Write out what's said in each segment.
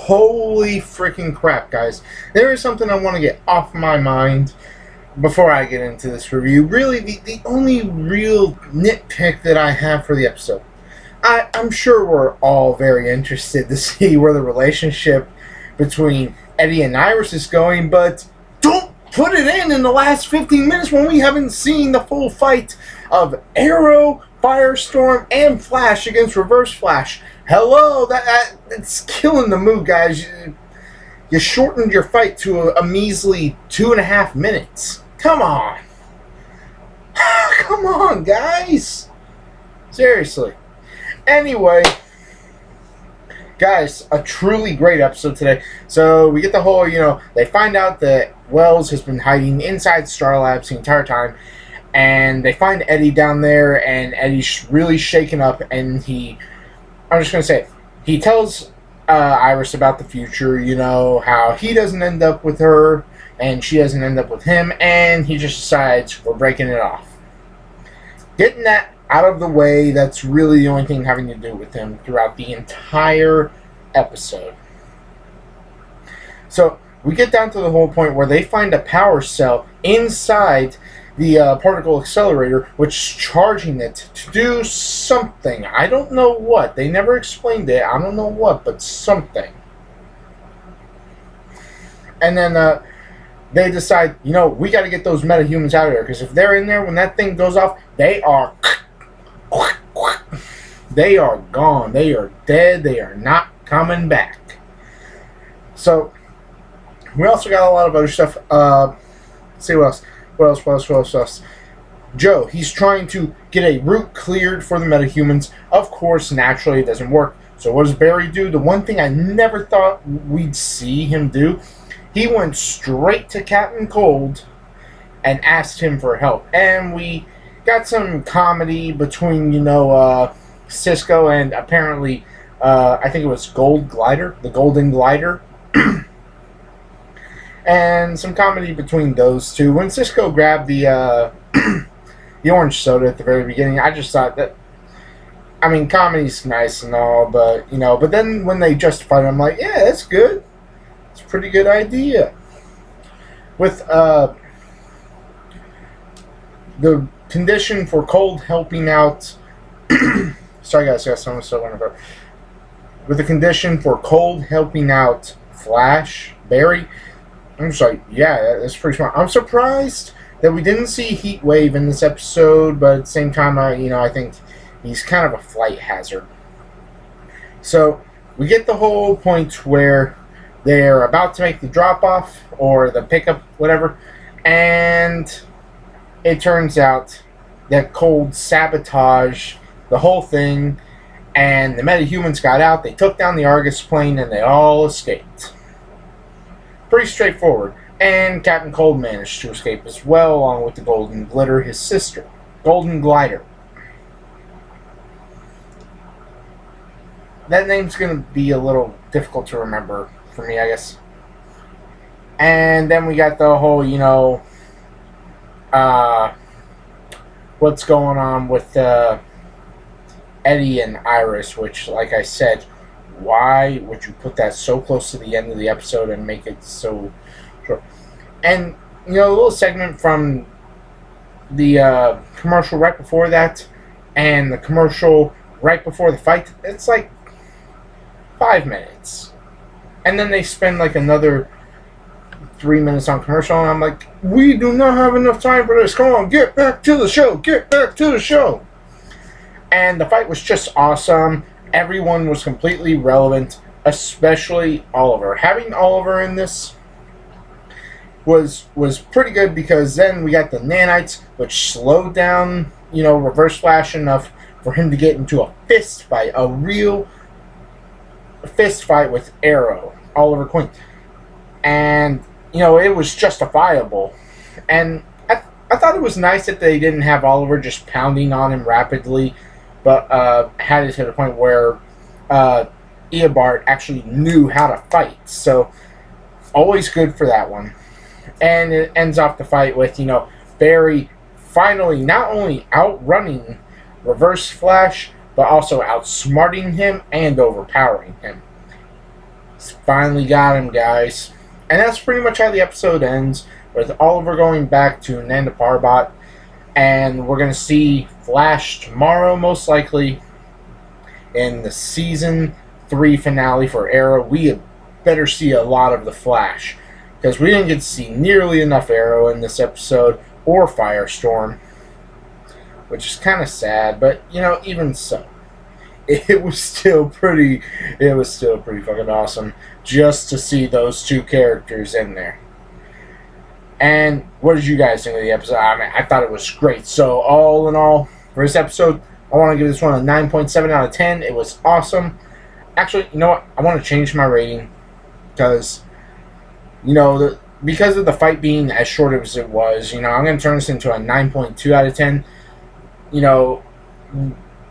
Holy freaking crap, guys. There is something I want to get off my mind before I get into this review. Really, the only real nitpick that I have for the episode. I'm sure we're all very interested to see where the relationship between Eddie and Iris is going, but don't put it in the last 15 minutes when we haven't seen the full fight of Arrow, Firestorm, and Flash against Reverse Flash. Hello, it's killing the mood, guys. You shortened your fight to a measly 2.5 minutes. Come on. Come on, guys. Seriously. Anyway, guys, a truly great episode today. So we get the whole, they find out that Wells has been hiding inside Star Labs the entire time. And they find Eddie down there, and Eddie's really shaken up, and I'm just going to say, he tells Iris about the future, how he doesn't end up with her, and she doesn't end up with him, and he just decides we're breaking it off. Getting that out of the way, that's really the only thing having to do with him throughout the entire episode. So, we get down to the whole point where they find a power cell inside the particle accelerator, which is charging it to do something. I don't know what. They never explained it. I don't know what, but something. And then they decide, we got to get those metahumans out of there, because if they're in there when that thing goes off, they are gone. They are dead. They are not coming back. So we also got a lot of other stuff. Let's see what else. What else? Joe, he's trying to get a route cleared for the metahumans. Of course, naturally, it doesn't work. So what does Barry do? The one thing I never thought we'd see him do, he went straight to Captain Cold and asked him for help. And we got some comedy between, Cisco and apparently, I think it was the Golden Glider. And some comedy between those two. When Cisco grabbed the orange soda at the very beginning, I just thought that, comedy's nice and all, but, but then when they justified it, I'm like, yeah, that's good. It's a pretty good idea. With the condition for Cold helping out, sorry guys, I'm still learning about. With the condition for Cold helping out Flash, Barry, I'm just like, yeah, that's pretty smart. I'm surprised that we didn't see Heat Wave in this episode, but at the same time, I think he's kind of a flight hazard. So we get the whole point where they're about to make the drop-off or the pickup, whatever, and it turns out that Cold sabotaged the whole thing, and the metahumans got out, they took down the Argus plane, and they all escaped. Pretty straightforward. And Captain Cold managed to escape as well, along with the Golden Glider, his sister. Golden Glider. That name's going to be a little difficult to remember for me, I guess. And then we got the whole, what's going on with Eddie and Iris, which, like I said, why would you put that so close to the end of the episode and make it so short? And, a little segment from the commercial right before that and the commercial right before the fight, it's like 5 minutes. And then they spend like another 3 minutes on commercial, and I'm like, we do not have enough time for this. Come on, get back to the show. Get back to the show. And the fight was just awesome. Everyone was completely relevant, especially Oliver. Having Oliver in this was pretty good, because then we got the nanites, which slowed down, Reverse Flash enough for him to get into a fist fight, a real fist fight with Arrow, Oliver Queen. And, it was justifiable. And I thought it was nice that they didn't have Oliver just pounding on him rapidly, but had it to the point where Eobard actually knew how to fight. So, always good for that one. And it ends off the fight with, Barry finally not only outrunning Reverse Flash, but also outsmarting him and overpowering him. Finally got him, guys. And that's pretty much how the episode ends, with Oliver going back to Nanda Parbat. And we're going to see Flash tomorrow, most likely, in the Season 3 finale for Arrow. We better see a lot of the Flash, because we didn't get to see nearly enough Arrow in this episode, or Firestorm, which is kind of sad, but, you know, even so. It was still pretty fucking awesome just to see those two characters in there. And what did you guys think of the episode? I mean, I thought it was great. So all in all, for this episode, I want to give this one a 9.7 out of 10. It was awesome. Actually, you know what? I want to change my rating because, you know, because of the fight being as short as it was, you know, I'm going to turn this into a 9.2 out of 10. You know,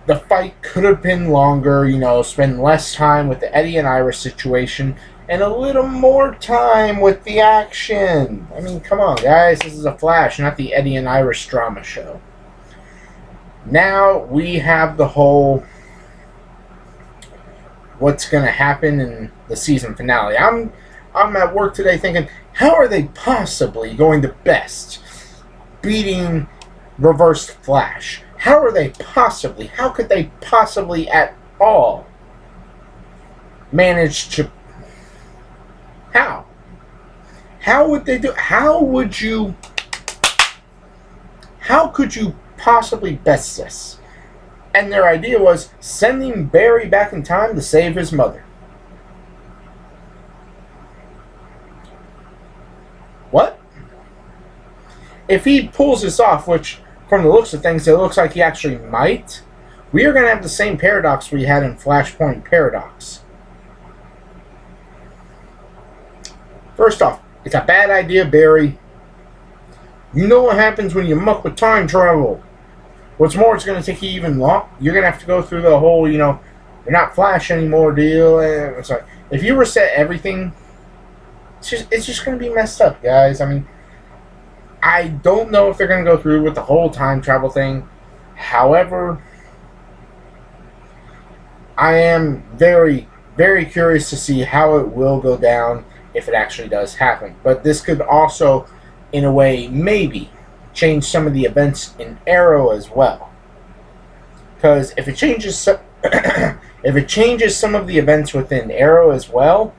the fight could have been longer, you know, spend less time with the Eddie and Iris situation, and a little more time with the action. I mean, come on, guys. This is a Flash, not the Eddie and Iris drama show. Now we have the whole what's going to happen in the season finale. I'm at work today thinking, how are they possibly going to best beating Reverse Flash? How could they possibly at all manage to... How? How would they do... How could you possibly best this? And their idea was sending Barry back in time to save his mother. What? If he pulls this off, which... from the looks of things, it looks like he actually might. We are going to have the same paradox we had in Flashpoint Paradox. First off, it's a bad idea, Barry. You know what happens when you muck with time travel. What's more, it's going to take you even long. You're going to have to go through the whole, you know, you're not Flash anymore deal. It's like, if you reset everything, it's just going to be messed up, guys. I mean, I don't know if they're going to go through with the whole time travel thing. However, I am very, very curious to see how it will go down if it actually does happen. But this could also, in a way, maybe change some of the events in Arrow as well. Because if it changes, if it changes some of the events within Arrow as well,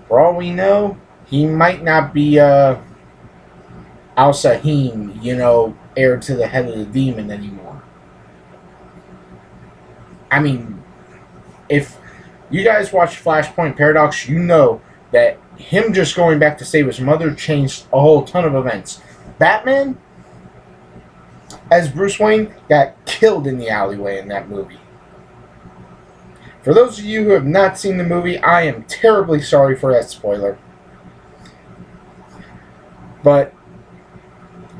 for all we know, he might not be Al-Sahim, you know, heir to the head of the demon anymore. I mean, if you guys watch Flashpoint Paradox, you know that him just going back to save his mother changed a whole ton of events. Batman, as Bruce Wayne, got killed in the alleyway in that movie. For those of you who have not seen the movie, I am terribly sorry for that spoiler. But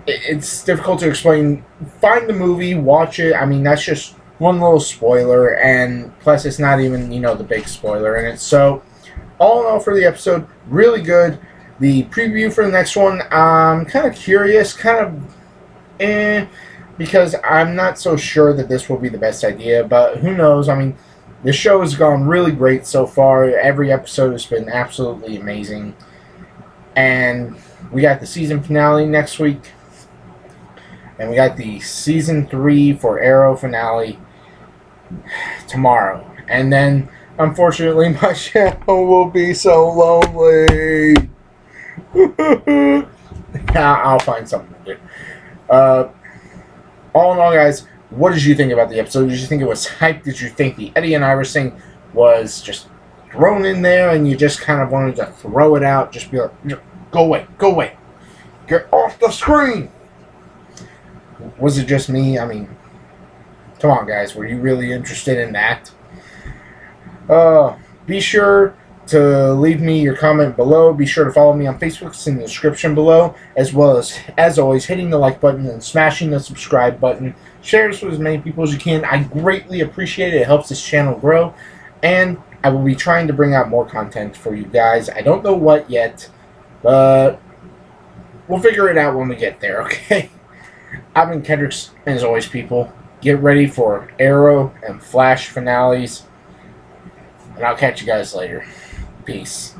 it's difficult to explain. Find the movie, watch it. I mean, that's just one little spoiler, and plus it's not even, you know, the big spoiler in it. So, all in all for the episode, really good. The preview for the next one, I'm kind of curious, because I'm not so sure that this will be the best idea, but who knows. I mean, the show has gone really great so far. Every episode has been absolutely amazing. And we got the season finale next week. And we got the Season 3 for Arrow finale tomorrow. And then, unfortunately, my channel will be so lonely. I'll find something to do. All in all, guys, what did you think about the episode? Did you think it was hype? Did you think the Eddie and Iris thing was just thrown in there and you just kind of wanted to throw it out? Just be like, go away, go away. Get off the screen. Was it just me? I mean, come on, guys. Were you really interested in that? Be sure to leave me your comment below. Be sure to follow me on Facebook. It's in the description below. As well as always, hitting the like button and smashing the subscribe button. Share this with as many people as you can. I greatly appreciate it. It helps this channel grow. And I will be trying to bring out more content for you guys. I don't know what yet, but we'll figure it out when we get there, okay? I've been Kendricks, and as always, people, get ready for Arrow and Flash finales, and I'll catch you guys later. Peace.